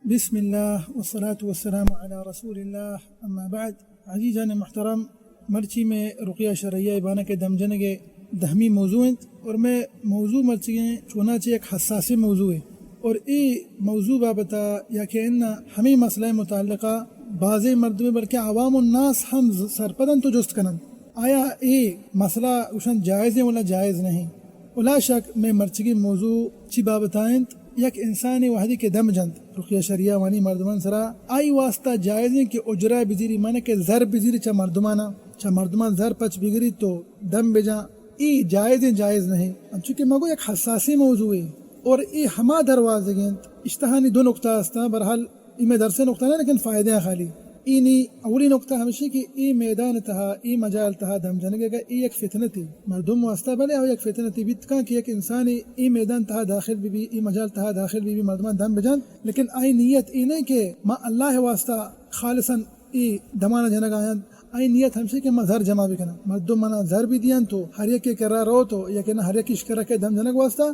بسم الله والصلاة والسلام على رسول الله اما بعد. عزیزان محترم، مرچی میں رقیہ شرعیہ ابانہ کے دمجن کے دہمی موضوع ہیں اور میں موضوع مرچی چونا چاہیے ایک حساس موضوع ہے اور ای موضوع بابتا یا کہ ان ہمیں مسئلہ متعلقہ بعض مردم بلکہ عوام الناس ہم سرپدن تو جست کنن آیا ای مسئلہ اوشن جائز ہے ولا جائز نہیں. ولا شک میں مرچی موضوع چی بابتائیں یک انسانی وحدی کے دم جند رقیہ شریعہ وانی مردمان سرا آئی واسطہ جائز ہے کہ اجرہ بزیری مانا کہ زر بزیری چا مردمانا چا مردمان زر پچ بگری تو دم بجا ای جائز ہے جائز نہیں. چونکہ مگو یک حساسی موضوع ہے اور ای ہما دروازے گند اشتہانی دو نقطہ استا برحال ای میں درس نقطہ نہیں لیکن فائدہ خالی اینی اولی نقطہ ہمشی کہ ای میدان تہا ای مجال تہا دم جنگے گا ای یک فتنہ تھی مردم واسطہ بلے او یک فتنہ تھی بیت کہاں کہ یک انسانی ای میدان تہا داخل بھی ای مجال تہا داخل بھی مردمان دم بجان لیکن آئی نیت ای نہیں کہ ما اللہ واسطہ خالصاً ای دمانا جنگ آیاں آئی نیت ہمشی کہ ما زر جمع بھی کنا مردم منا زر بھی دیاں تو ہر یک کے کرا رو تو یا کہ ہر یک اشکرہ کے دم جنگ واسطہ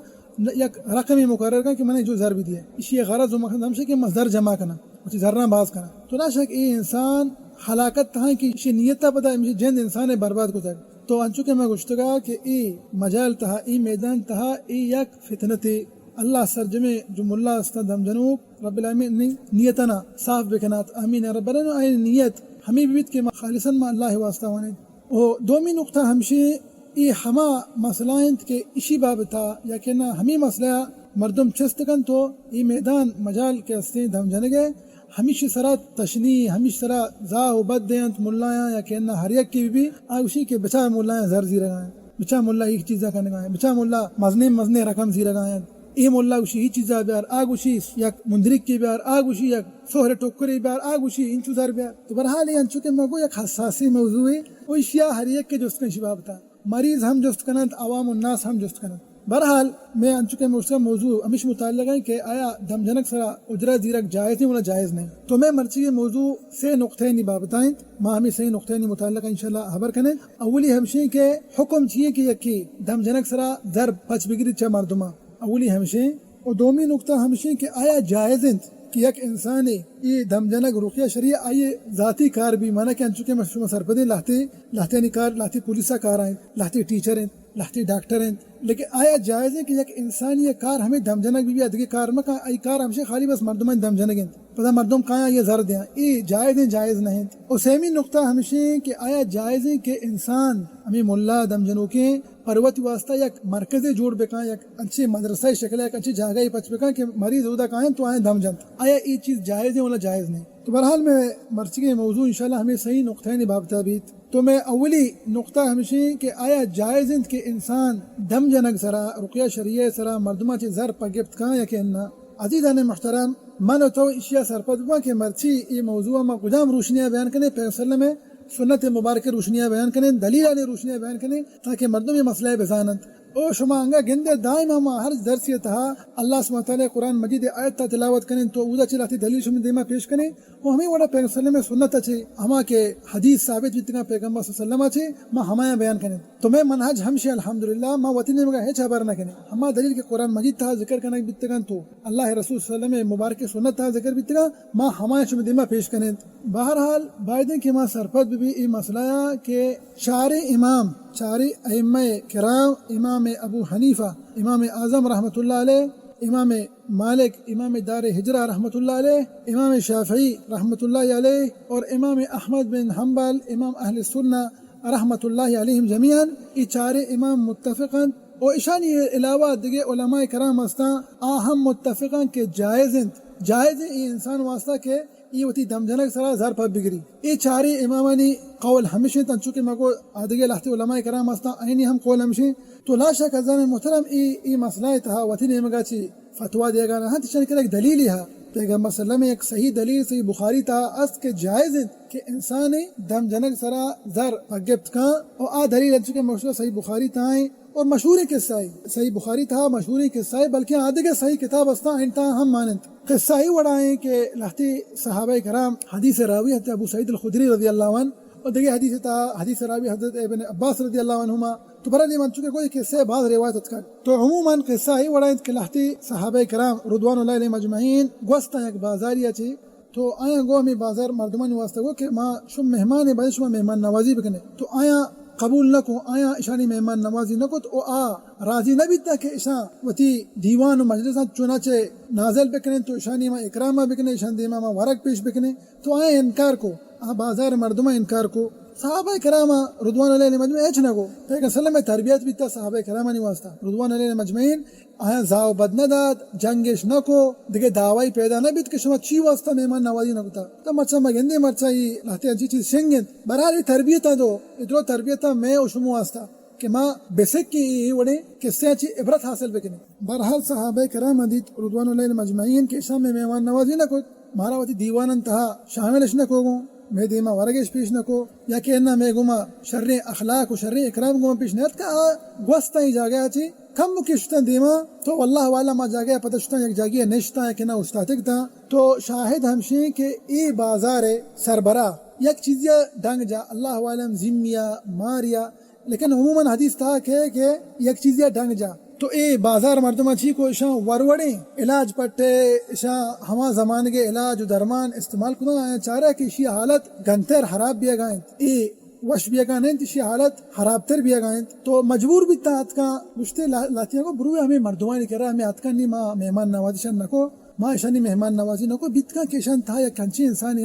یک رقمی مقرر کا کہ میں نے جو زر بھی دیا اسی غرض و مقصد ہمشی کہ ما زر جمع کنا اسی زرنا باز کنا تو لا شک ای انسان ہلاکت تھا کہ اسی نیتہ پتہ امشی جند انسان برباد کو تک تو انچو کہ میں گشتگا کہ ای مجال تہا ای میدان تہا ای یک فتنتی اللہ سرجمے جو ملا استا دم جنوب رب العالمین نیتنا صاف بکنات آمین رب العالمین آئی نیت ہمیں بیت کے خالصاً ما اللہ واسطہ وانے وہ دومی نقطہ ہمشی ای ہما مسئلہ کہ اسی بابتا یا کہ نہ ہمیں مسئلہ مردم چست کن تو ای میدان مجال کے استے دم جنگے ہمیشہ سرا تشنی ہمیشہ سرا زا و بد دیانت ملایاں یا کہ نہ ہر یک کی بھی آگوشی کے بچا ملایاں زر زی رگائیں بچا ملا ایک چیزہ کرنے گائیں بچا ملا مزنے رقم زی رگائیں ای ملا گوشی ہی چیزہ بیار آگوشی یک مندرک کی بیار آگوشی یک سوہر ٹوکری بیار آگوشی انچو زر بیار تو برحال یہ انچو کہ مگو یک حساسی موضوع ہے وہ اشیاء ہر یک کے جست کن شباب تا مریض ہم جست کنند عوام الناس ہم جست کنند. بہرحال میں ان چکے مرسہ موضوع ہمیش متعلق ہے کہ آیا دم جنک سرا اجرہ زیرک جائز نہیں ولا جائز نہیں. تو میں مرچی موضوع سے نقطہ نہیں بابتائیں ماں ہمیں صحیح نقطہ نہیں متعلق انشاءاللہ خبر کریں. اولی ہمشی کے حکم چیئے کہ یکی دم جنک سرا در پچ بگری چا مردمہ اولی ہمشی اور دومی نقطہ ہمشی کہ آیا جائز کہ یک انسانی یہ دم جنک رقیہ شریعہ آئیے ذاتی کار بھی مانا کہ انچکے مشروع سرپدے لاہتے نکار لاہتے پولیسہ کار آئیں لاہتے ٹیچر ہیں لاہتے ڈاکٹر ہیں لیکن آیا جائز ہے کہ یک انسانی یہ کار ہمیں دم جنک بھی ادگی کار میں ای کار ہمشہ خالی بس مردم دم جنک ہیں پتہ مردم کہاں یہ زر دیں یہ جائز ہیں جائز نہیں. اور سیمی نقطہ ہمشہ کہ آیا جائز ہے کہ انسان ہمیں ملا دم جنوں کے پروتی واسطہ یک مرکز جوڑ بکا یک اچھی مدرسہ شکل ایک اچھی جگہ پچ بکا کہ مریض ہوتا کہیں تو آئیں دم جن آیا یہ چیز جائز ہے ولا جائز نہیں. تو بہرحال میں مرچی کے موضوع انشاءاللہ ہمیں صحیح نقطہ نبابتا بیت. تو میں اولی نقطہ ہمشی کہ آیا جائز ہے کہ انسان دم جنک سرا رقیہ شریعہ سرا مردمہ چی زر پگفت کہاں یا کہ انہا عزیزان محترم من تو اشیاء سرپد با کہ مرچی یہ موضوع ما کجام روشنیاں بیان کرنے پیغمبر صلی اللہ علیہ وسلم میں سنت مبارک روشنیاں بیان کریں دلیل علی روشنیاں بیان کریں تاکہ مردم یہ مسئلہ بزانت او شما انگا گندے دائم ہم ہر درس یہ تہا اللہ سبحانہ وتعالی قرآن مجید آیت تا تلاوت کریں تو اوزا چلاتی دلیل شما دیما پیش کریں وہ ہمیں وڑا پیغمبر صلی اللہ علیہ وسلم سنت اچھے ہما کے حدیث ثابت جتنا پیغمبر صلی اللہ علیہ وسلم اچھے ما ہمایا بیان کریں. تو میں منہج ہمشہ الحمدللہ ما وطن مگا ہے چھابر نہ کریں ہما دلیل کے قرآن مجید تہا ذکر کرنا بیتگان تو اللہ رسول صلی اللہ علیہ وسلم مبارک سنت تہا ذکر بیتگا ما ہمایا شما دیما پیش کریں. بہرحال بائدن کے ما سرپد بھی یہ مسئلہ کہ چار ائمہ کرام امام ابو حنیفہ امام اعظم رحمۃ اللہ علیہ امام مالک امام دار ہجرہ رحمۃ اللہ علیہ امام شافعی رحمۃ اللہ علیہ اور امام احمد بن حنبل امام اہل سنہ رحمۃ اللہ علیہم جمیعاً یہ چار امام متفقاً اور اشانی علاوہ دیگر علماء کرام استا آہم متفقاً کہ جائز یہ انسان واسطہ کہ یہ وتی دم جنک سرا زر پر بگری یہ چاری امامانی قول ہمیشہ تنچو کے مگو آدھگے لہتے علماء کرام استا اینی ہم قول ہمیشہ تو لا شک ازان محترم ای مسئلہ تہا وتی نمگا چی فتوہ دے گا نہ تشن کرے ایک دلیل ہے پیغمبر صلی اللہ علیہ وسلم ایک صحیح دلیل صحیح بخاری تھا اس کے جائز کہ انسان دم جنک سرا زر پگفت کا اور آ دلیل ہے کہ مشہور صحیح بخاری تھا اور مشہور قصہ صحیح بخاری تھا مشہور قصہ بلکہ آدھے کے صحیح کتاب استا انتا ہم مانند قصہ ہی وڑائیں کہ لہتی صحابہ کرام حدیث راوی حضرت ابو سعید الخدری رضی اللہ عنہ اور دیکھیں حدیث راوی حضرت ابن عباس رضی اللہ عنہما تو برای من چونکہ کوئی قصے بعض روایت کر تو عموماً قصہ ہی وڑا کہ لہتی صحابہ کرام رضوان اللہ علیہم اجمعین گوستا یک بازاریا چی تو آیا گو ہمیں بازار مردمان واسطہ گو کہ ما شم مہمان بھائی شما مہمان نوازی بکنے تو آیا قبول نہ کو آیا اشانی مہمان نوازی نہ کو تو راضی نہ بیتا کہ اشان وتی دیوان و مجلساں چنانچہ نازل بکنے تو اشانی ما اکرامہ بکنے اشان دیما ما ورق پیش بکنے تو آیا انکار کو بازار مردمہ انکار کو صحابہ کرامہ رضوان علیہ مجمعین ایچ نہ کو پیغمبر صلی اللہ علیہ وسلم تربیت بیتا صحابہ کرامہ نہیں واسطہ رضوان علیہ مجمعین آیا زاو بد نہ داد جنگش نہ کو دیکھے دعوائی پیدا نہ بیت کہ شما چی واسطہ مہمان نوازی نہ کتا تو مرچا مگندے مرچا ہی لاتے انچی چیز شنگن برحالی تربیتا دو ادرو تربیتا میں و شمو واسطہ کہ ماں بسک کی وڑے کس سے اچھی عبرت حاصل بکنے برحال صحابہ کرام دیت رضوان علیہ مجمعین کے شام میں مہمان نوازی نہ کو مارا واتی دیوان انتہا شاملش نہ کو میں دیما ورگش پیش نہ کو یا کہ انہا میں گما شر اخلاق و شر اکرام گما پیش نیت کا گوستا ہی جاگیا چی کم کشتن دیما تو واللہ والا ما جاگیا پتشتن یک جاگیا نشتا ہے کہ نہ استاتک تا تو شاہد ہمشی کہ ای بازار سربراہ یک چیزیا ڈنگ جا اللہ والم زمیا ماریا لیکن عموماً حدیث تھا کہ یک چیزیا ڈنگ جا تو اے بازار مردمہ چی کو اشاں وروڑیں علاج پٹے اشاں ہما زمان کے علاج و درمان استعمال کرنا آیا چاہ رہا ہے کہ اسی حالت گنتر خراب بھی گائیں اے وش بھی گائیں اسی حالت خراب تر بھی گائیں تو مجبور بھی تا اتکا گشتے لاتیاں کو بروے ہمیں مردمہ نہیں کر رہا ہمیں اتکا نہیں ماں مہمان نوازشن نکو ماں اشانی مہمان نوازی نکو بیتکا کشن تھا یا کنچی انسانی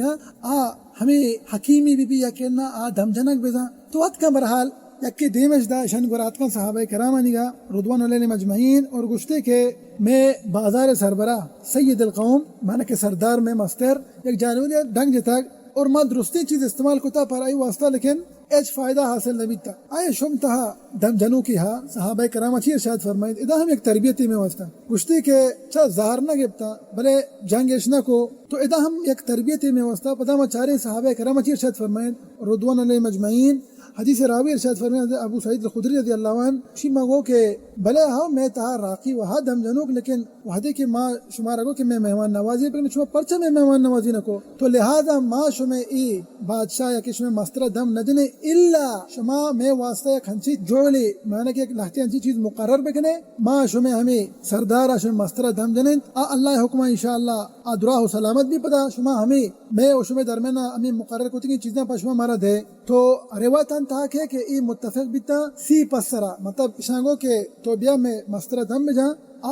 ہمیں حکیمی بھی یا کہنا دم جنک بزا تو اتکا برحال یکی دیمش دا شن گرات کا صحابہ کرام نگا رضوان علیہ مجمعین اور گشتے کے میں بازار سربراہ سید القوم مانا کہ سردار میں مستر یک جانوری ڈنگ جتاگ اور ما درستی چیز استعمال کتا پر آئی واسطہ لیکن ایچ فائدہ حاصل نبی تا آئے شم تہا دم جنو کی ہا صحابہ کرام اچھی ارشاد فرمائید ادا ہم ایک تربیتی میں واسطہ گشتے کے چاہ ظاہر نہ گبتا بلے جنگش نہ کو تو ادا ہم ایک تربیتی میں واسطہ پتا ما چارے صحابہ کرام اچھی ارشاد فرمائید رضوان علیہ مجمعین حدیث راوی ارشاد فرمائے ابو سعید الخدری رضی اللہ عنہ شی مگو کہ بلے ہاں میں تہا راقی وہاں دم جنوک لیکن وحدے کہ ماں شمار اگو کہ میں مہمان نوازی پر شما پرچہ میں مہمان نوازی نہ کو تو لہذا ماں شما ای بادشاہ یا کہ شما مسترہ دم ندنے الا شما میں واسطہ یا کھنچی جوڑلی معنی کہ لہتی انچی چیز مقرر بکنے ماں شما ہمیں سردار شما مسترہ دم جنین اللہ حکمہ انشاءاللہ دراہ و سلامت بھی پتا شما ہمیں میں و شما درمیانہ ہمیں مقرر کو تکی چیزیں پر شما مارا دے تو روایتاً تھا کہ ای متفق بیتا سی پسرا مطلب شانگو کے تو بیا میں مسترہ دم میں جا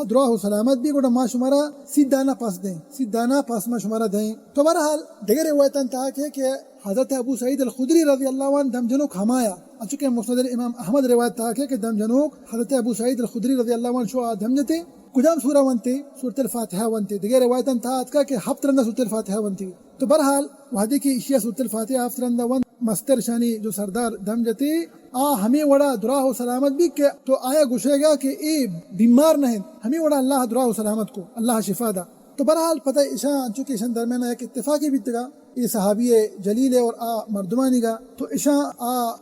دراہ و سلامت بھی گوڑا ما شمارا سی دانہ پاس دیں سی دانہ پاس ما شمارا دیں تو برحال دیگر روایتاً تھا کہ حضرت ابو سعید الخدری رضی اللہ عنہ دم جنوک ہمایا چونکہ مسند امام احمد روایت تھا کہ دم جنوک حضرت ابو سعید الخدری رضی اللہ عنہ شو دم جتے کجام سورہ ونتی سورة الفاتحہ ونتی دیگر روایتاً تھا کہ ہفت رندہ سورة الفاتحہ ونتی تو برحال وحدی کی اشیاء سورة الفاتحہ ہفت رندہ ون مستر شانی جو سردار دم جتی ہمیں وڑا دراہ و سلامت بھی کہ تو آیا گوشے گا کہ اے بیمار نہیں ہمیں وڑا اللہ دراہ و سلامت کو اللہ شفا دا تو برحال پتہ ایشان چونکہ ایشان درمیانہ ایک اتفاقی بھی تگا یہ صحابی جلیل اور مردمانی گا تو ایشان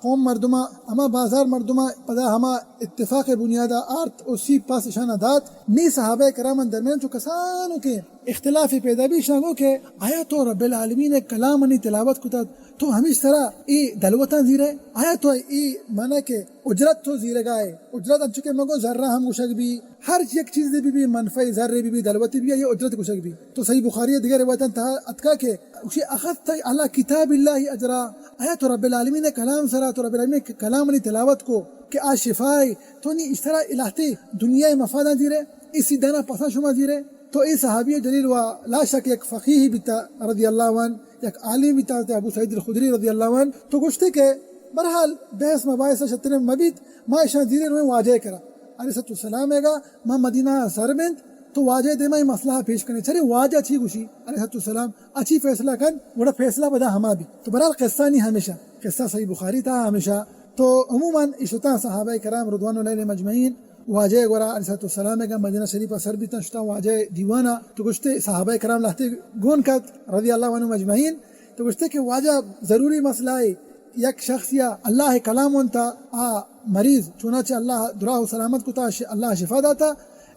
قوم مردمہ اما بازار مردمہ پدا ہما اتفاق بنیادہ آرت اور سی پاس ایشان دات نی صحابہ کرام درمیان جو کسانوں کے اختلافی پیدا بھی شانگو کہ آیا تو رب العالمین کلام انی تلاوت کتا تو ہم اس طرح ای دلوتاں زیرے آیا تو ای مانا کہ اجرت تو زیرے گائے اجرت انچکے مگو ذرہ ہم گوشک بھی ہر ایک چیز بھی منفع ذرے بھی دلوتی بھی یہ اجرت گوشک بھی تو صحیح بخاری دیگر روایتاں تھا اتکا کہ اسی اخذت علی کتاب اللہ اجرا آیا تو رب العالمین کلام سرا تو رب العالمین کلام انی تلاوت کو کہ آج شفائی تو نہیں اس طرح الہتے دنیا مفادہ زیرے اسی دانا پسا شما زیرے تو ای صحابی جلیل و لا شک ایک فقیہ بیتا رضی اللہ عنہ ایک عالم بیتا ابو سعید الخدری رضی اللہ عنہ تو گوشتے کہ برحال بحث مباحث شتر مبید ما اشان زیرے میں واجہ کرا علیہ السلام ہے گا ما مدینہ سرمند تو واجہ دے میں مسئلہ پیش کرنے چلے واجہ اچھی گوشی علیہ السلام اچھی فیصلہ کن وڑا فیصلہ بدا ہما بھی تو برحال قصہ نہیں ہمیشہ قصہ صحیح بخاری تھا ہمیشہ تو عموماً اشتا صحابہ کرام رضوان علیہ مجمعین واجہ گورا علیہ السلام کا مدینہ شریفہ سر بھی تنشتا واجہ دیوانہ تو گشتے صحابہ کرام لہتے گون کت رضی اللہ عنہ مجمعین تو گشتے کہ واجہ ضروری مسئلہ ہے یک شخص یا اللہ کلام انتا مریض چونچہ اللہ دراہ و سلامت کو تا اللہ شفا داتا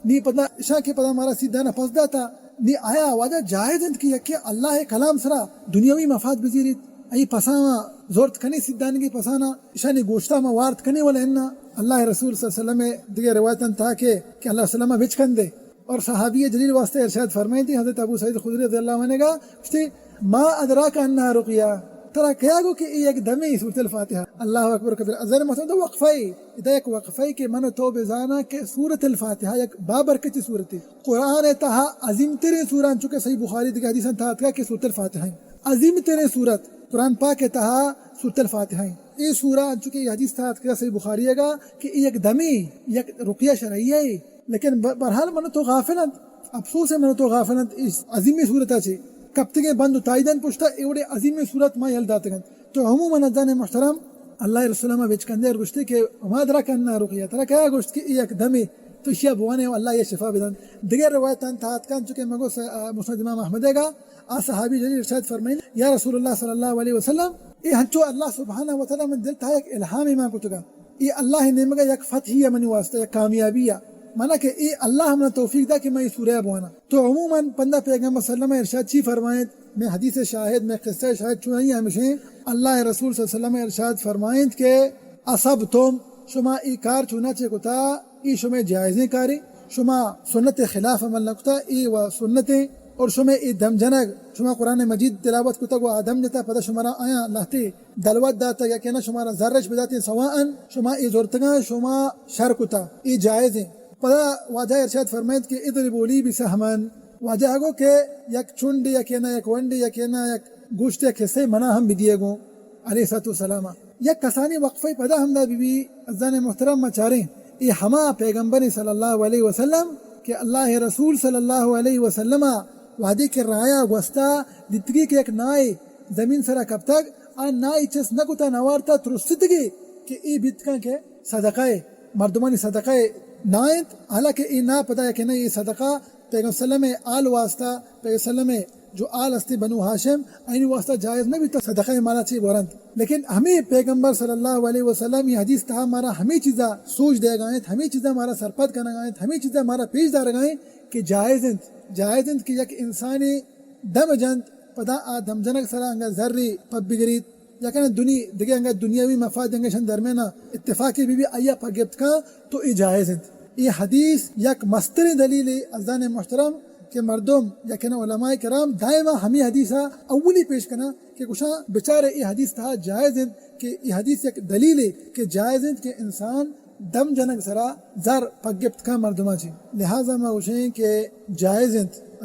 نی پتا شاہ کے پتا ہمارا سیدھانا پس داتا نی آیا واجہ جائز انت کی یکی اللہ کلام سرا دنیاوی مفاد بزیرت ای پسانا زورت کنی سیدھانگی پسانا شانی گوشتا ما وارت کنی والا اننا اللہ رسول صلی اللہ علیہ وسلم دیگر روایتاً تھا کہ اللہ وسلم وچ کندے اور صحابی جلیل واسطے ارشاد فرمائی تھی حضرت ابو سعید خدری رضی اللہ عنہ کا ما ادراک انہا رقیہ ترا کیا گو کہ ایک دمی سورۃ الفاتحہ اللہ اکبر کبیر ازر مثلا تو وقفائی ادا ایک وقفائی کہ من تو بزانا کہ سورۃ الفاتحہ ایک بابرکتی سورت قرآن تہا عظیم ترین سوران چونکہ صحیح بخاری دیگر حدیث تھا کہ سورۃ الفاتحہ عظیم ترین سورت قرآن پاک تہا سورۃ الفاتحہ یہ سورہ چونکہ یہ حدیث تھا صحیح بخاری ہے گا کہ ایک دمی یک رقیہ شرعیہ ہے لیکن بہرحال من تو غافلند افسوس ہے من تو غافلند اس عظیمی صورت ہے کب تک بند تائیدن پوچھتا ایوڑے عظیم صورت ما یلدات گن تو عموماً ازان محترم اللہ رسول اللہ وچ کندے اور گشتے کہ ما درک انہا رقیہ ترا کیا گشت کہ ایک دمی تو شیا بوانے اللہ یہ شفا بدن دیگر روایتان تھا کان چونکہ مگو مسند امام احمد گا آ صحابی جلیل ارشاد فرمائیں یا رسول اللہ صلی اللہ علیہ وسلم یہ ہنچو اللہ سبحانہ وتعالی من دل تھا ایک الہام ما کتگا یہ اللہ نے مگا یک فتح منی واسطہ یک کامیابی مانا کہ اے اللہ ہمیں توفیق دا کہ میں یہ سورہ بوانا تو عموماً پندہ پیغمبر صلی اللہ علیہ وسلم ارشاد چی فرمائیں میں حدیث شاہد میں قصہ شاہد چونہی ہمیشہ اللہ رسول صلی اللہ علیہ وسلم ارشاد فرمائیں کہ اصب تم شما ای کار چونا چے کتا ای شما جائزیں کاری شما سنت خلاف عمل نکتا ای و سنتیں اور شما ای دم جنگ شما قرآن مجید تلاوت کتا گو آدم جتا پدا شمارا آیا لہتی دلوت داتا یا کہنا شمارا ذرش بداتی سواءن شما ای زورتگا شما شر کتا ای جائزیں پدا واجہ ارشاد فرمائد کہ اضربوا لی بسہمن واجہ گو کہ یک چنڈ یا کہنا یک ونڈ یا کہنا یک گوشت یک حصے منا ہم بھی دیے گو علیہ السلام یک کسانی وقفے پدا ہم دا بی بی ازان محترم مچاریں ای ہما پیغمبر صلی اللہ علیہ وسلم کہ اللہ رسول صلی اللہ علیہ وسلم وعدی کے رایا گوستا دتگی کے ایک نائے زمین سرا کب تک آن نائی چس نکتا نوارتا ترستگی کہ ای بیتکا کے صدقہ مردمانی صدقہ نائت حالانکہ ای نا پتہ ہے کہ نہیں یہ صدقہ پیغمبر صلی اللہ علیہ وسلم آل واسطہ پیغمبر صلی اللہ علیہ وسلم جو آل استی بنو ہاشم این واسطہ جائز نہیں بھی تو صدقہ مانا چاہیے بورند لیکن ہمیں پیغمبر صلی اللہ علیہ وسلم یہ حدیث تھا ہمارا ہمیں چیزاں سوچ دے گائیں ہمیں چیزاں ہمارا سرپت کرنا گائیں ہمیں چیزاں ہمارا پیش دار گائیں کہ جائز کہ یک انسانی دم جند پدا آ دم جنک سرا انگا ذری پب بگرید یا کہ دیگه انگا دنیاوی مفاد انگشن درمینا اتفاقی بھی آیا پگبت کا تو ای جائز یہ حدیث یک مستر دلیل ازان محترم کہ مردم یا کہ علماء کرام دائما ہمیں حدیثہ اولی پیش کرنا کہ کچھ بچارے یہ حدیث تھا جائز کہ یہ حدیث ایک دلیل ہے کہ جائز کہ انسان دم جنک سرا زر پگبت کا مردمہ چی لہذا میں اوشیں کہ جائز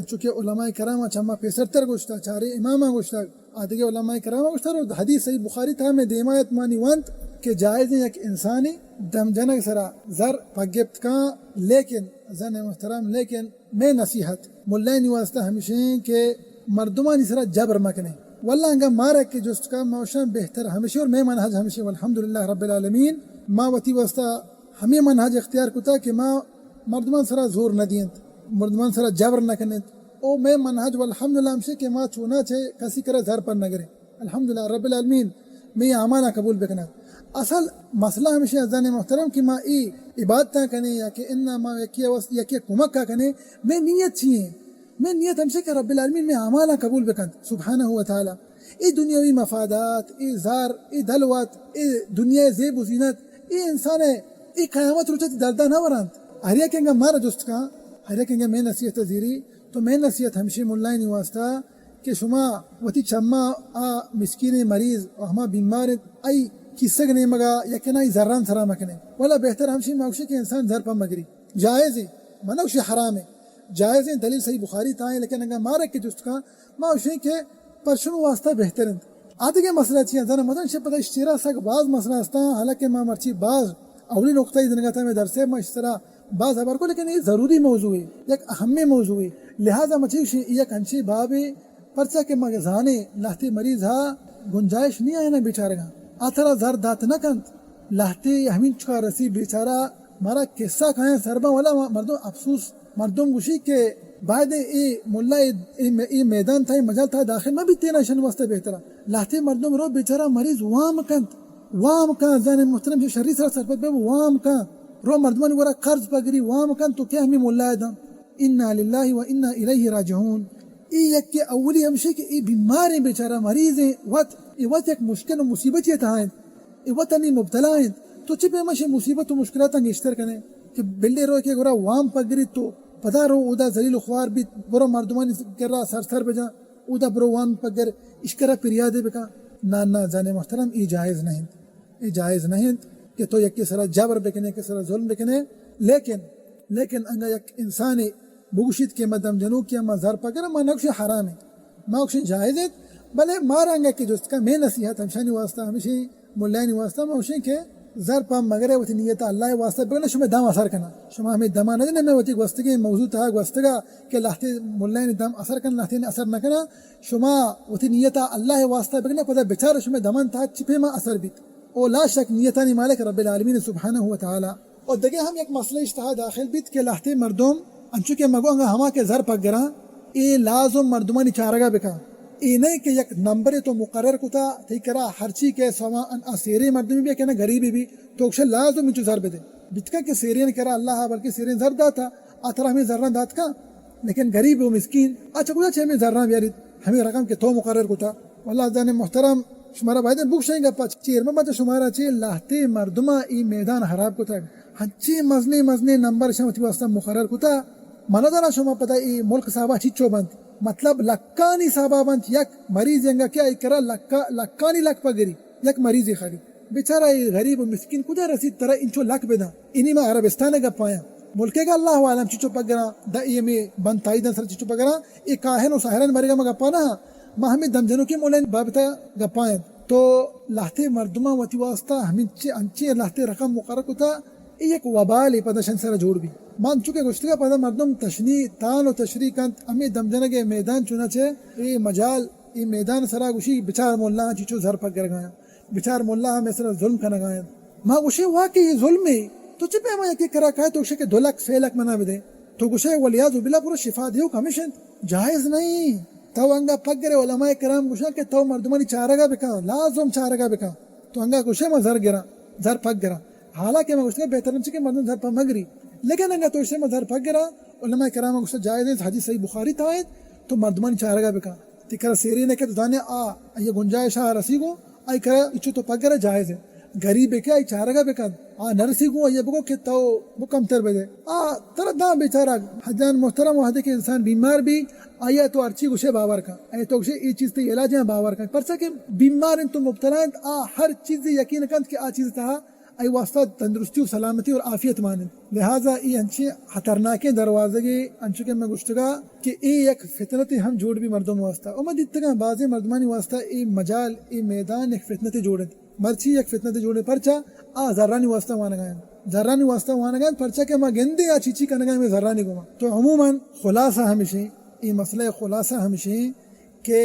چونکہ علماء کرام چما پیسرتر گوشتا چارے امامہ گوشتا آدھگے علماء کرام گوشتا اور حدیث صحیح بخاری تھا میں دیمایت مانی وانت کہ جائز یک انسانی دم جنک سرا زر پگبت کا لیکن زن محترم لیکن میں نصیحت ملین واسطہ ہمیشہ کہ مردمانی سرا جبر مکنے واللہ انگا مارا کہ جست کا موشن بہتر ہمیشہ اور میں منحج ہمیشہ والحمدللہ رب العالمین ما وتی واسطہ ہمیں منحج اختیار کتا کہ ما مردمان سرا زور نہ دینت مردمان سرا جبر نہ کنت او میں منحج والحمدللہ ہمیشہ کہ ما چونا چھے کسی کرا زر پر نہ کرے الحمدللہ رب العالمین میں یہ امانہ قبول بکنا اصل مسئلہ ہمیشہ ازان محترم کہ ما ای عبادتاں کنے یا کہ انہا ما یکی کمکہ کنے میں نیت چیئے میں نیت ہمیشہ کہ رب العالمین میں اعمالہ قبول بکند سبحانہ وتعالی ای دنیاوی مفادات ای زار ای دلوت ای دنیا زیب و زینت ای انسان ای قیامت روچت دردہ نہ ورند ہریا کنگا مارا جست کا ہریا کنگا میں نصیحت زیری تو میں نصیحت ہمیشہ ملائنی واسطہ کہ شما وتی چما مسکین مریض و ہما بیمار ای کسگ نہیں مگا یا کہ نہ ذران سرا مکنے والا بہتر ہمشی موشی کہ انسان ذر پر مگری جائز ہے منوشی حرام ہے جائز ہے دلیل صحیح بخاری تھا ہے لیکن اگر مارے کے جست کا موشی کہ پرشنو واسطہ بہتر ہے آدھے کے مسئلہ چیئے ذرا مدن شب پتہ اشترا سک بعض مسئلہ استا حالانکہ ما مرچی بعض اولی نقطہ دنگا تھا میں درسے ما اشترا بعض خبر کو لیکن یہ ضروری موضوع ہے یک اہم موضوع ہے لہذا مچھے یک انچی باب پرچہ کے مغزانے لاہتی مریض ہا گنجائش نہیں آئے نا بیچارے گا آتھرا زر دات نہ کنت لاہتے ہمین چکا رسی بیچارہ مارا قصہ کھائیں سربا والا مردم افسوس مردم گوشی کے بعد ای ملا ای میدان تھا ای مجال تھا داخل میں بھی تینا شن واسطہ بہترا لاہتے مردم رو بیچارہ مریض وام کا زان محترم شری سر سرپت بے وام کا رو مردمان ورا قرض پگری وام کن تو کیا ہمیں ملا دم انا للہ و انا الیہ راجعون ای یک کے اولی ہمشے کہ ای بیمار ہیں بیچارہ مریض ہیں وقت ایک مشکل و مصیبت یہ تھا ایوتنی مبتلا ہیں تو چپے مشے مصیبت و مشکلات انگیشتر کنے کہ بلے رو کہ گورا وام پگری تو پدا رو اودا ذلیل و خوار بھی برو مردمانی کرا سر بجا اودا برو وام پگر اشکرا پریادے بکا نا زن محترم ای جائز نہیں، ای جائز نہیں کہ تو یک سرا جبر بکنے کہ سرا ظلم بکنے، لیکن انگا یک انسانی بگوشید کہ مدم جنو کیا ما زر پگر ما نقش حرام ہے ما نقش جائز ہے بلے مارانگا کہ جس کا میں نصیحت ہمشانی واسطہ ہمیشہ ملائنی واسطہ ما ہوشیں کہ زر پام مگرے وتی نیت اللہ واسطہ بگنا شما دم اثر کنا شما ہمیں دما نہ دینا میں وتی گوستگی موضوع تھا گوستگا کہ لہتے ملائنی دم اثر کنا لہتے اثر نہ کنا شما وتی نیت اللہ واسطہ بگنا پتہ بیچارہ شما دمن تھا چپے ما اثر بیت او لا شک نیتانی مالک رب العالمین سبحانہ و تعالی اور دگے ہم ایک مسئلہ اشتہا داخل بیت کہ لہتے مردم انچو کے مگو انگا ہما کے زر پک گرا اے لازم مردمانی چارگا بکا اے نہیں کہ یک نمبر تو مقرر کتا تی کرا ہرچی کے سوا ان سیرے مردمی بھی کہنا غریبی بھی تو اکشا لازم انچو زر بدے بچکا کہ سیرین کرا اللہ بلکہ سیرین زر داتا آترا ہمیں زران دات کا لیکن غریب و مسکین اچھا کتا چھے ہمیں زران بیارید ہمیں رقم کے تو مقرر کتا واللہ جانے محترم شمارا بھائی دن بکشائیں گا پاچ چیر میں بات شمارا چھے لاہتے مردمہ ای میدان حراب کتا ہنچی مزنے نمبر شمتی واسطہ مقرر کتا منظرہ شما پتہ ای ملک صاحبہ چچو بند مطلب لکانی صاحبہ بند یک مریض ینگا کیا ای کرا لکانی لک پا گری یک مریضی خالی بیچارہ ای غریب و مسکین کدھا رسید ترہ انچو لک بدا انہی میں عربستان گا پایا ملکے گا اللہ عالم چچو پا گرا دا ای میں بند تائیدن سر چچو پا گرا ای کاہن و ساہرن مرگا مگا پانا ما ہمیں دمجنوں کے مولین بابتا گا پائیں تو لہتے مردمہ وتی واسطہ ہمیں انچے لہتے رقم مقرر کتا ایک وبالی پدا شن سر جوڑ بھی مان چکے گشتگا پدا مردم تشنی تان و تشریح کانت امی دمجنگے میدان چنا چھے ای مجال ای میدان سرا گوشی بچار مولا چیچو زر پک گر گایا بچار مولا ہمیں سر ظلم کھنا گایا ما گوشے واقعی یہ ظلم ہے تو چپے ما یکی کرا کہے تو گوشے کہ 2 لاکھ 6 لاکھ منا بدے تو گوشے ولیاذ باللہ پورا شفا دیو کمیشن جائز نہیں تو انگا پک گرے علماء کرام گوشا کہ تو مردمانی چارگا بکا لازم چارگا بکا تو انگا گوشے ما زر پک گرا حالانکہ میں گوشتا بہتر نہیں کہ مردم زر پک مگری لیکن انگا تو اسے میں زر پک گرا علماء کرام گوشتا جائز ہے حدیث صحیح بخاری تھا تو مردمانی چارگا بکا تکرا سیری نے کہ تو دانے یہ گنجائش رسی گو آئی کرا اچھو تو پک گرا جائز ہے غریب ہے کیا ای چارگا بکا نرسی گو یہ بگو کہ تو وہ کم تر بدے ترہ دا بیچارہ حجان محترم وحدے کے انسان بیمار بھی آیا تو ارچی گوشے باور کا آیا تو گوشے ای چیز تے علاج ہیں باور کا پرسا کہ بیمار ان تو مبتلا ہیں ہر چیز یقین کند کہ چیز تھا ای واسطہ تندرستی و سلامتی اور عافیت مانند لہذا ای انچے خطرناکیں دروازے انچو کے میں گشتگا کہ ای یک فتنت ہم جوڑ بھی مردم واسطہ اور دیتگا بعض مردمانی واسطہ ای مجال ای میدان ایک فتنت جوڑے مرچی ایک فتنت جوڑے پرچا ذرانی واسطہ وانا گئے پرچا کہ ما گندے یا چیچی کا نگائیں میں ذرانی گما تو عموماً خلاصہ ہمیشہ ای مسئلہ خلاصہ ہمیشہ کہ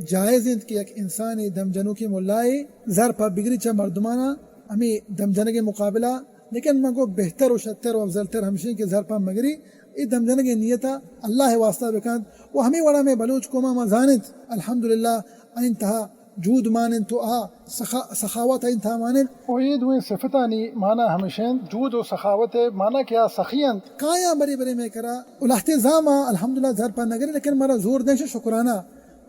جائز کہ ایک انسانی دم جنو کی ملائی زر پا بگری چا مردمانہ ہمیں دم جن کے مقابلہ لیکن منگو بہتر و شتر و افضل تر ہمشہ کے زر پا مگری ای دم جن کے نیتا اللہ واسطہ بکند وہ ہمیں وڑا میں بلوچ کوما مزانت الحمدللہ انتہا جود مانن تو سخاوت انتہا مانن وید ہوئے صفتانی مانا ہمیشہ جود و سخاوت مانا کیا سخیان کایا بری بری میں کرا الہتے زاما الحمدللہ زر پا نگری لیکن مرا زور دیں شکرانہ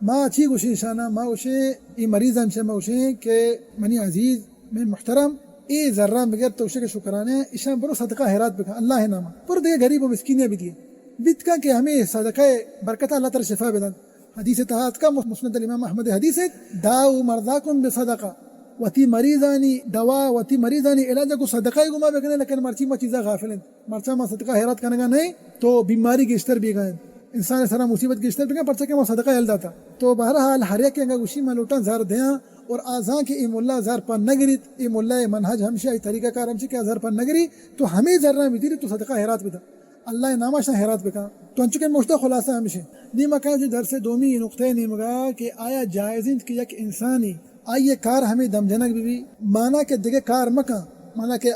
ما اچھی گوشی شانہ ما گوشے ای مریضان سے ما گوشے کہ منی عزیز میں محترم ای ذرہ بغیر توشے کے شکرانے اشان برو صدقہ حیرات بکا اللہ نامہ پر دے غریب و مسکینیاں بھی دیے بیت کہ ہمیں صدقہ برکتہ اللہ تعالی شفا بدن حدیث تحات کا مسند الامام احمد حدیث ہے داو مرضاکم بصدقہ وتی مریضانی دوا وتی مریضانی علاج کو صدقہ گما بکنے لیکن مرچی ما چیزا غافل ہیں مرچا ما صدقہ حیرات کرنے نہیں تو بیماری گشتر بھی گئے انسان سارا مصیبت گشتر بھی گئے پرچا کہ ما صدقہ ہلدا تھا تو بہرحال ہر ایک انگا گوشی میں لوٹا زار دیاں اور آزاں کے ام اللہ زار پر نگریت ام اللہ منہج ہمشہ ای طریقہ کار ہمشہ کہ زار پر نگری تو ہمیں ذرہ بھی دیری تو صدقہ حیرات بدا اللہ نامشہ حیرات بکا تو انچکے مشتہ خلاصہ ہمشہ نیمہ کہا جو در سے دومی نقطۂ نیمگا کہ آیا جائزند کہ یک انسانی آئیے کار ہمیں دم جنک بھی مانا کہ دیگے کار مکا مانا کہ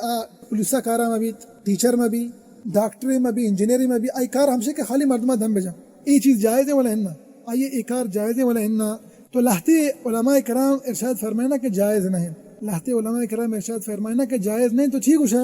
پولیسہ کارہ میں بھی ٹیچر میں بھی ڈاکٹری میں بھی انجینئری میں بھی آئی کار ہمشہ کہ خالی مردمہ دم بجا ای چیز جائز ہے ولا ہننا آئیے ای کار جائز ہے ولا ہننا تو لہتے علماء کرام ارشاد فرمائنا کہ جائز نہیں لہتے علماء کرام ارشاد فرمائنا کہ جائز نہیں تو ٹھیک ہوشا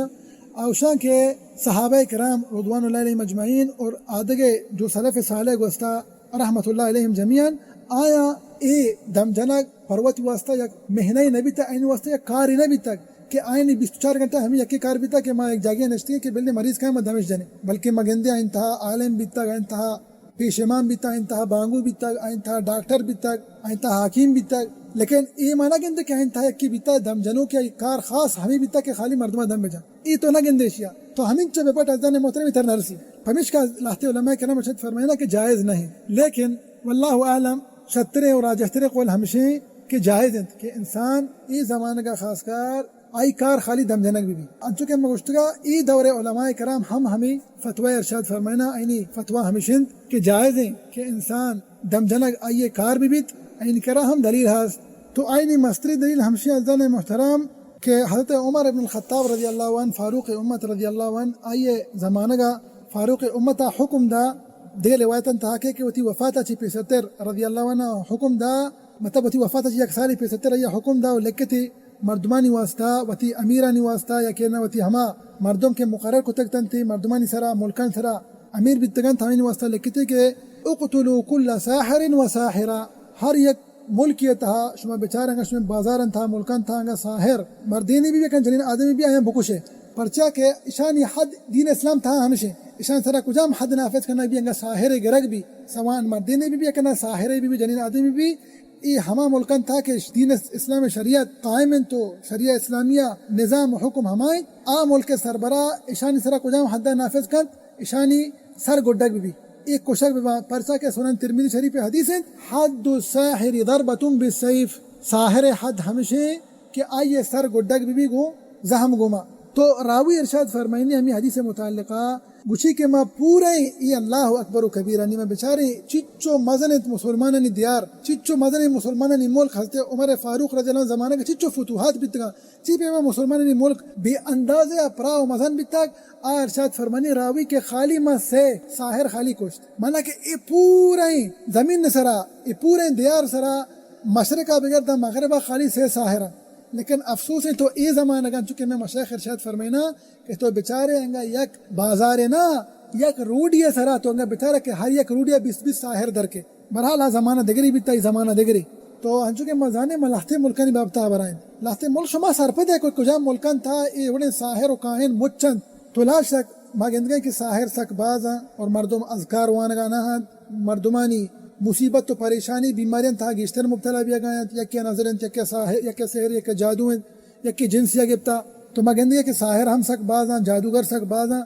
اوشا کے صحابہ کرام رضوان اللہ علیہم اجمعین اور آدھگے جو سلف صالح گوستا رحمت اللہ علیہم جمیعاً آیا اے دم جنک پروت واسطہ یک مہنہ نبی تک این واسطہ یک کاری نبی تک کہ آئین 24 گھنٹہ ہمیں یکی کار بیتا کہ ماں ایک جاگیا نشتی ہے کہ بلے مریض کا میں دمش جنے، بلکہ مگندے انتہا عالم بیتا انتہا پیش امام بیتا انتہا بانگو بیتا انتہا ڈاکٹر بیتا انتہا حکیم بیتا، لیکن یہ مانا گندے کہ انتہا یکی بیتا دم جنوں کے کار خاص ہمیں بیتا کہ خالی مردمہ دم بجا یہ تو نہ گندے اشیاء تو ہمیں چو بے پٹ ازدان محترم تر نرسی پمیش کا لاہتے علماء کرام ارشاد فرمائنا کہ جائز نہیں، لیکن واللہ اعلم شترے اور راجحترے قول ہمشہ کہ جائز ہیں کہ انسان ای زمانہ کا خاص کار آئی کار خالی دم جنک بھی انچو کہ مگشتگا ای دور علماء کرام ہمیں فتوی ارشاد فرمائنا اینی فتوی ہمشند کہ جائز ہیں کہ انسان دم جنک آئیے کار بھی بیت این کرا ہم دلیل ہاست تو آئینی مستری دلیل ہمشی ازدان محترم کہ حضرت عمر ابن الخطاب رضی اللہ عنہ فاروق امت رضی اللہ عنہ آئیے زمانہ کا فاروق امتا حکم دا دے روایتاً تحاکے کہ وتی وفاتا چی پیستر رضی اللہ عنہ حکم دا مطلب وتی وفاتا چی یک سالی پیستر یا حکم دا لکتی مردمانی واسطہ وتی امیرانی واسطہ یا کہنا وتی ہما مردم کے مقرر کو تکتن تھی مردمانی سرا ملکان سرا امیر بیتگان تھامین واسطہ لکتی کہ اقتلوا کل ساحر و ساحرہ ہر یک ملک یہ تھا شما بیچارنگا شما بازارن تھا ملکان تھا انگا ساحر مردینی بھی کن جنین آدمی بھی آئیں بکشے پرچا کہ اشانی حد دین اسلام تھا ہمشے اشان سرا کجام حد نافذ کرنا بھی انگا ساحر گرگ بھی سوان مردینی بھی کنا ساحر بھی جنین آدمی بھی یہ ہما ملکن تھا کہ دین اسلام شریعت قائم تو شریعہ اسلامیہ نظام حکم ہمائیں آ ملک سربراہ اشانی سرا کجام حد نافذ کن اشانی سر گڈک بھی ایک کوشک بھی پرسا کے سنن ترمذی شریف حدیث ہے حد الساحر ضربۃ بالسیف ساحر حد ہمشہ کہ آئیے سر گڈک بھی گو زہم گما تو راوی ارشاد فرمائنی ہمیں حدیث متعلقہ گچھی کے ما پورے ای اللہ اکبر و کبیرہ نی میں بیچارے چچو مزنت مسلمانانی دیار چچو مزن مسلمانانی ملک حضرت عمر فاروق رضی اللہ عنہ زمانے کے چچو فتوحات بیتگا چی پہ مسلمانانی ملک بے اندازے اپرا و مزن بیتگ آ ارشاد فرمانی راوی کے خالی ما سے ساحر خالی کشت مانا کہ ای پورے زمین سرا ای پورے دیار سرا مشرقہ بغیر دا مغربہ خالی سے ساحرہ لیکن افسوس ہے تو ای زمانہ گا چونکہ میں مشایخ ارشاد فرمائنا کہ تو بیچارے انگا یک بازار نا یک روڈی سرا تو انگا بیچارے کہ ہر یک روڈیا 20 ساحر در کے برحال آ زمانہ دگری بیتا ای زمانہ دگری تو ہنچو کہ مزانے میں لاہتے ملکانی بابتا برائیں لاہتے ملک شما سرپد ہے کوئی کجام ملکان تھا ای وڑے ساحر و کاہن مچند تو لا شک ماگندگے کہ ساحر سک بازاں اور مردم اذکار وانگا نہ مردمانی مصیبت تو پریشانی بیماریاں تھا گیشتر مبتلا بھی گئے یا کیا نظریں یا کیا ساحر یا کیا سحر یا کیا جادو ہیں یا کہ جنس یا گپتا تو مگندگے کہ ساحر ہم سک بازاں جادوگر سک بازاں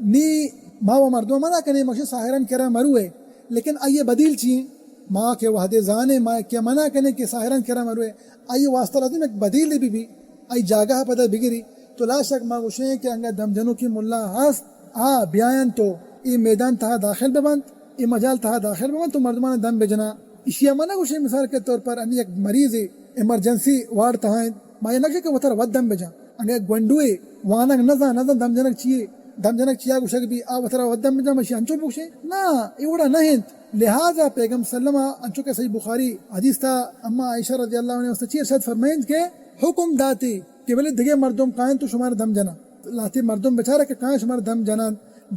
نی ماں و مردوں منع کرنے مخشی ساحران کرا مرو ہے لیکن آئیے بدیل چیئیں ماں کے وحدے زانے ماں کیا منع کرنے کہ ساحران کرا مرو ہے آئیے واسطہ لازم ایک بدیل بھی آئی جاگہ پتہ بگری تو لا شک ماں گوشیں کہ انگا دم جنوں کی ملا ہست بیان تو ای میدان تھا داخل ببند ای مجال تھا داخل ببند تو مردمان دم بجنا اشیاء منع گوشیں مثال کے طور پر انہی ایک مریض ایمرجنسی وارڈ تھائیں ماں یہ نقشے کہ وہ تر ود دم بجا انگا ایک گونڈوئے وانگ نزا دم جنک چیئے دم جنک چیا گوشک بھی وہ تر ود دم بجا مشی انچو بوشے نا ایوڑا نہیں لہذا پیغم سلمہ انچو کے صحیح بخاری حدیث تھا اما عائشہ رضی اللہ عنہ چی ارشاد فرمائیں کہ حکم داتی کہ بلے دگے مردم قائن تو شمار دم جنا لاتی مردم بچارے کہ قائن شمار دم جنا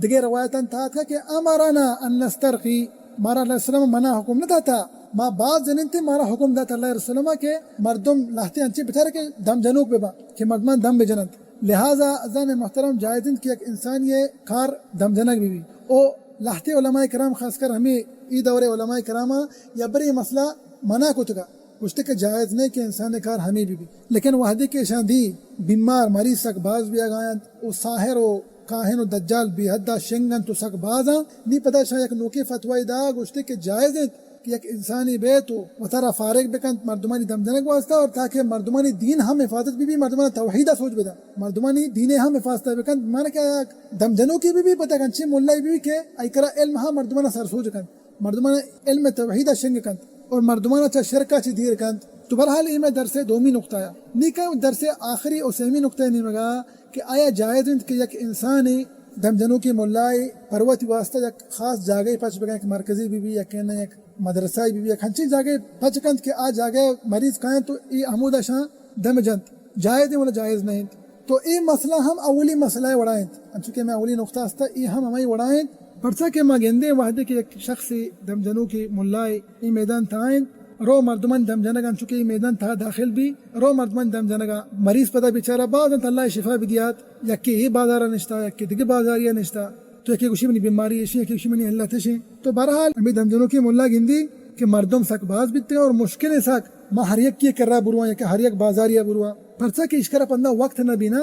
دگے روایتاً تھا کہ امرانا ان نسترقی مارا علیہ السلام منع حکم نہ تھا ما بعض جنین تھے مارا حکم داتا اللہ علیہ السلام کہ مردم لاتے انچے بچارے کہ دم جنوک بے با کہ مردمان دم بجنت لہذا ازان محترم جائزن کہ ایک انسان یہ کار دم جنک بھی او لاتے علماء کرام خاص کر ہمیں ای دور علماء کرامہ یا بری مسئلہ منع کو تکا گوشتے کہ جائز نہیں کہ انسان کار ہمیں بھی لیکن وحدی کے شاندھی بیمار مریض سک باز بھی آگائیں او ساحر و کاہن و دجال بھی حدہ شنگن تو سک بازاں نہیں پتہ شاہ یک نوکی فتوائی دا گوشتے کہ جائز ہے کہ ایک انسانی بیت ہو و ترہ فارغ بکن مردمانی دم جنک واسطہ اور تاکہ مردمانی دین ہم حفاظت بھی مردمانی توحیدہ سوچ بدا مردمانی دین ہم حفاظت بکن مانا کیا دم جنوں کی بھی پتہ کنچے مولائی بھی کہ ایکرا علم ہاں مردمانہ سر سوچ کن مردمانہ علم توحیدہ شنگ کن اور مردمانہ چا شرکہ چی دیر کن تو برحال یہ میں درس دومی نقطہ ہے نہیں کہ درس آخری اور سہمی نقطہ نہیں مگا کہ آیا جائز کہ یک انسانی دم جنوں کی مولائی پروتی واسطہ یک خاص جاگے پچ بگا ایک مرکزی بھی یا کہنا ایک مدرسہ بھی ایک ہنچی جاگے پچ کند کہ آ جاگے مریض کہیں تو ای عمودہ شاہ دم جنت جائز ولا جائز نہیں تو ای مسئلہ ہم اولی مسئلہ وڑائیں چونکہ میں اولی نقطہ ہستا ای ہم ہمیں وڑائیں پرچا کہ ما گندے وحدے کے ایک شخصی دم جنوں کی مولائی ای میدان تھائیں رو مردمان دم جنگا چونکہ میدان تھا داخل بھی رو مردمان دم جنگا مریض پتہ بیچارہ بعد اللہ شفا بھی دیات یکی یہ بازار نشتا یکی دیگه بازاریہ نشتا تو یکی گوشی منی بیماری ہے یکی گوشی منی اللہ تشے تو بہرحال ہمیں دم جنوں کی ملا گندی کہ مردم سک باز بیتے اور مشکل سک ما ہر یک کی کرا بروا یا کہ ہر یک بازاریہ بروا پرچا کہ اشکرا پندہ وقت نہ بینا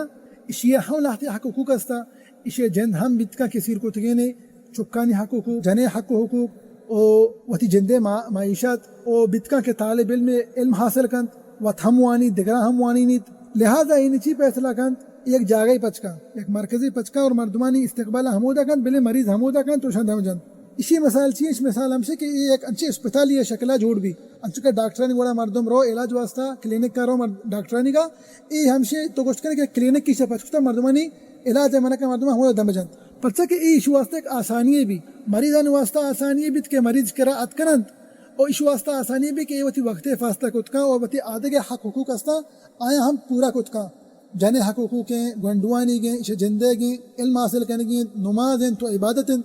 اشیا ہم لاحتی حق حقوق استا اشیا جند ہم بیت کا کثیر کو تگینے چکانی حق حقوق جنے حق حقوق او وتی جندے معیشت او بیت کا کے طالب علم علم حاصل کند وت ہم وانی دگرا ہم وانی نیت لہذا این چی فیصلہ کند ایک جاگئی پچکا ایک مرکزی پچکا اور مردمانی استقبال حمودہ کند بلے مریض حمودہ کند تو شاند ہم جند اسی مثال چی اس مثال ہم سے کہ ایک انچے اسپتالی شکلہ جوڑ بھی انچو کا ڈاکٹرانی گوڑا مردم رو علاج واسطہ کلینک کا رو ڈاکٹرانی کا ای ہم سے تو گوشت کرنے کہ کلینک کی سے پچکتا مردمانی علاج ہے منہ کا مردمہ ہمودہ دم جند پرچا کہ ای ایشو واسطہ ایک آسانی بھی مریضان واسطہ آسانی بھی کہ مریض کرا اتکنند اور ایشو واسطہ آسانی بھی کہ یہ وقتی وقت فاستہ کتکا اور وقتی آدھے کے حق حقوق استا آیا ہم پورا کتکا جانے حق حقوق ہیں گنڈوانی گیں اسے جندے گیں علم حاصل کرنے گیں نماز ہیں تو عبادت ہیں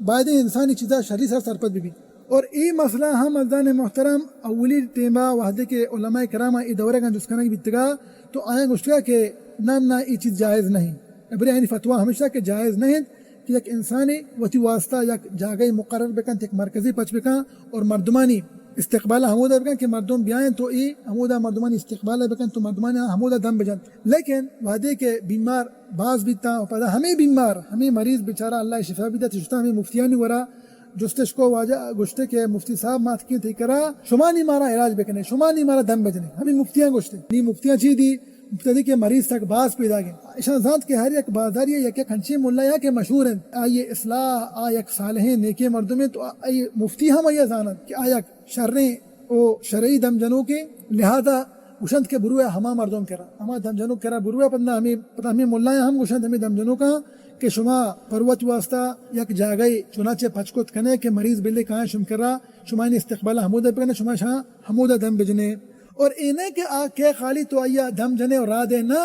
باید انسانی چیزا شرعی سر سرپت بھی اور ای مسئلہ ہم ازدان محترم اولی ٹیمہ وحدے کے علماء کرامہ ای دورے کا جس کی بتگا تو آیا گشتگا کہ نہ ای چیز جائز نہیں ابری یعنی فتویٰ ہمیشہ کہ جائز نہیں کہ ایک انسانی وتی واسطہ یک جاگئی مقرر بکن ایک مرکزی پچ بکن اور مردمانی استقبال حمودہ بکن کہ مردم بیائیں تو ای حمودہ مردمانی استقبال بکن تو مردمانی حمودہ دم بجن لیکن وعدے کے بیمار بعض بیتا پدا ہمیں بیمار ہمیں مریض بیچارہ اللہ شفا بیتا تشتا ہمیں مفتیانی ورا جستش کو واجہ گشتے کے مفتی صاحب مات کی تھی کرا شما نہیں مارا علاج بکنے شما نہیں مارا دم بجنے ہمیں مفتیاں گشتے نہیں مفتیاں چی دی مفتدی کے مریض تک باز پیدا گئے اشان ذات کے ہر ایک بازاری یا کہ کھنچی ملا یا کہ مشہور ہیں آئیے اصلاح آیک صالحیں نیکی مردمیں تو آئیے مفتی ہم آئیے زانت کہ آیک شریں او شرعی دم جنوں کے لہذا گشند کے بروے ہما مردم کرا ہما دم جنوں کرا بروے پندہ ہمیں پتہ ہمیں ملا ہم گشند ہمیں دم جنوں کا کہ شما پروت واسطہ یک جاگئی چنانچہ پچکوت کنے کہ مریض بلے کہاں شم کرا شما نے استقبال حمودہ بکنے شما شاہ حمودہ دم بجنے اور اینے کہ آکے خالی تو آیا دم جنے اور را دے نا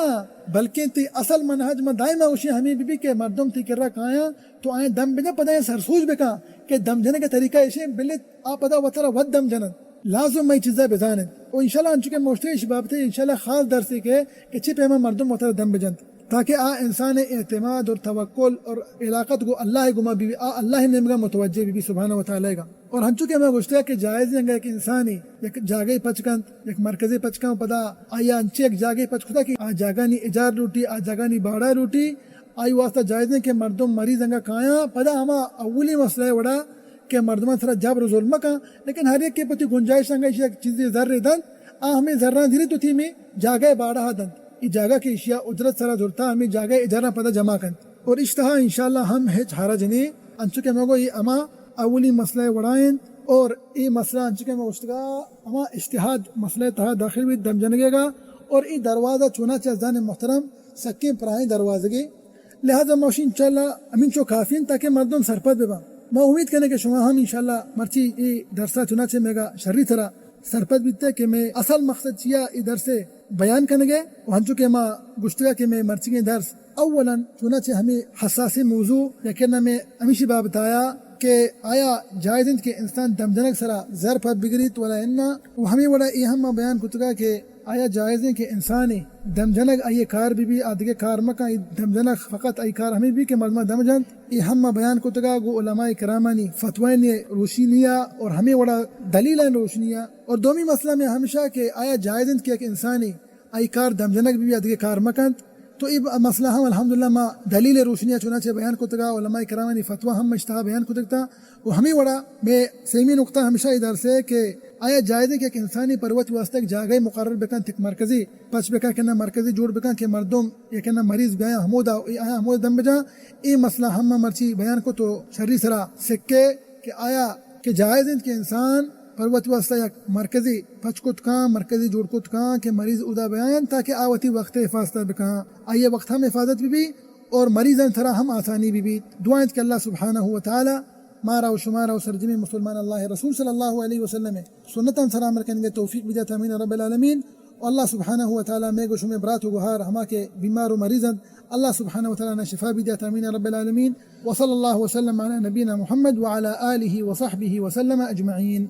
بلکہ تی اصل منہج میں دائما اوشی ہمیں بھی کہ مردم تی کر رہا کھایا تو آئیں دم بجنے پتہ سرسوج بکا کہ دم جنے کا طریقہ ایشے بلے آپ پتہ وطرہ ود دم جنن لازم میں چیزیں بزانے اور انشاءاللہ انچو کے موشتے اس بابتے انشاءاللہ خاص درسی کے کہ چی پیما مردم وطرہ دم بجن تاکہ انسان اعتماد اور توکل اور علاقت کو اللہ گما بھی اللہ نے مگا متوجہ بھی سبحانہ و تعالی گا اور ہنچو کہ میں گشتہ کہ جائز ہیں ایک انسانی ایک جاگئی پچکن ایک مرکزی پچکن پدا آیا انچے ایک جاگئی پچکتا کہ آ جاگانی اجار روٹی آ جاگانی باڑا روٹی آئی واسطہ جائز ہیں کہ مردم مریض انگا کھایا پدا ہما اولی مسئلہ وڑا کہ مردمان سرا جبر ظلم کا لیکن ہر ایک کے پتی گنجائش انگا ایک چیزیں ذر دن ہمیں ذران دھیری تو تھی میں جاگئے باڑا دن ای جاگہ کی اشیاء اجرت سرا دھرتا ہمیں جاگہ اجارہ پتہ جمع کن اور اشتہا انشاءاللہ ہم ہیچ حرج نہیں انچو کے مگو یہ اما اولی مسئلہ وڑائیں اور یہ مسئلہ انچو کے مگوشتگا اما اشتہاد مسئلہ تہا داخل بھی دم جنگے گا اور یہ دروازہ چونا چیزدان محترم سکیں پرائیں دروازگی لہذا موشی انشاءاللہ امین چو کافین تاکہ مردم سرپت ببا میں امید کرنے کہ شما ہم انشاءاللہ مرچی یہ درسہ چونا چے میگا شرری طرح سرپت بیتے کہ میں اصل مقصد چیا ادھر سے بیان کرنے گے وہنچو کہ ما گشتگا کہ میں مرچی درس اولا چنانچہ ہمیں حساسی موضوع یقینا میں ہمیشہ باب بتایا کہ آیا جائز کہ انسان دم جنک سرا زر پر بگریت ولا انا وہ ہمیں بڑا یہ ہم بیان کتگا کہ آیا جائز کہ انسانی دم جنک آئیے کار بھی آدھگے کار مکا دم جنک فقط آئی کار ہمیں بھی کہ مردمہ دم جن یہ ہم بیان کتگا گو علماء کرامانی فتوین روشنیہ اور ہمیں بڑا دلیل روشنیہ اور دومی مسئلہ میں ہمیشہ کہ آیا جائز کہ ایک انسانی آئی کار دم جنک بھی آدھگے کار مکن تو اب مسئلہ ہم الحمدللہ ما دلیل روشنیہ چنانچہ بیان کو تگا علماء کرامانی فتویٰ ہم اشتہا بیان کو تگتا وہ ہمیں وڑا میں سیمی نقطہ ہمیشہ ادھر سے کہ آیا جائز ہے کہ ایک انسانی پروت واسطہ ایک جاگہ مقرر بکن تک مرکزی پچ بکا کہ نہ مرکزی جوڑ بکن کہ مردم یا کہ نہ مریض بیاں حمودہ آیا حمودہ دم بجا یہ مسئلہ ہم مرچی بیان کو تو شرعی سرا سکے کہ آیا کہ جائز ہے کہ انسان پروت واسطہ یک مرکزی پچکت کاں مرکزی جوڑکت کاں کہ مریض ادا بیان تاکہ آوتی وقت حفاظت بکاں آئیے وقت ہم حفاظت بھی اور مریضاً تھرا ہم آسانی بھی دعائیں کہ اللہ سبحانہ و تعالی مارا و شمارا و سرجمی مسلمان اللہ رسول صلی اللہ علیہ وسلم سنتاً سرا مرکن گے توفیق بھی دیتا امین رب العالمین واللہ سبحانہ و تعالی میں گوشوں میں برات و گہار ہما کے بیمار و مریضاً اللہ سبحانہ و تعالی نے شفا بھی دیتا امین رب العالمین وصلی اللہ وسلم علی نبینا محمد وعلی آلہ وصحبہ وسلم اجمعین.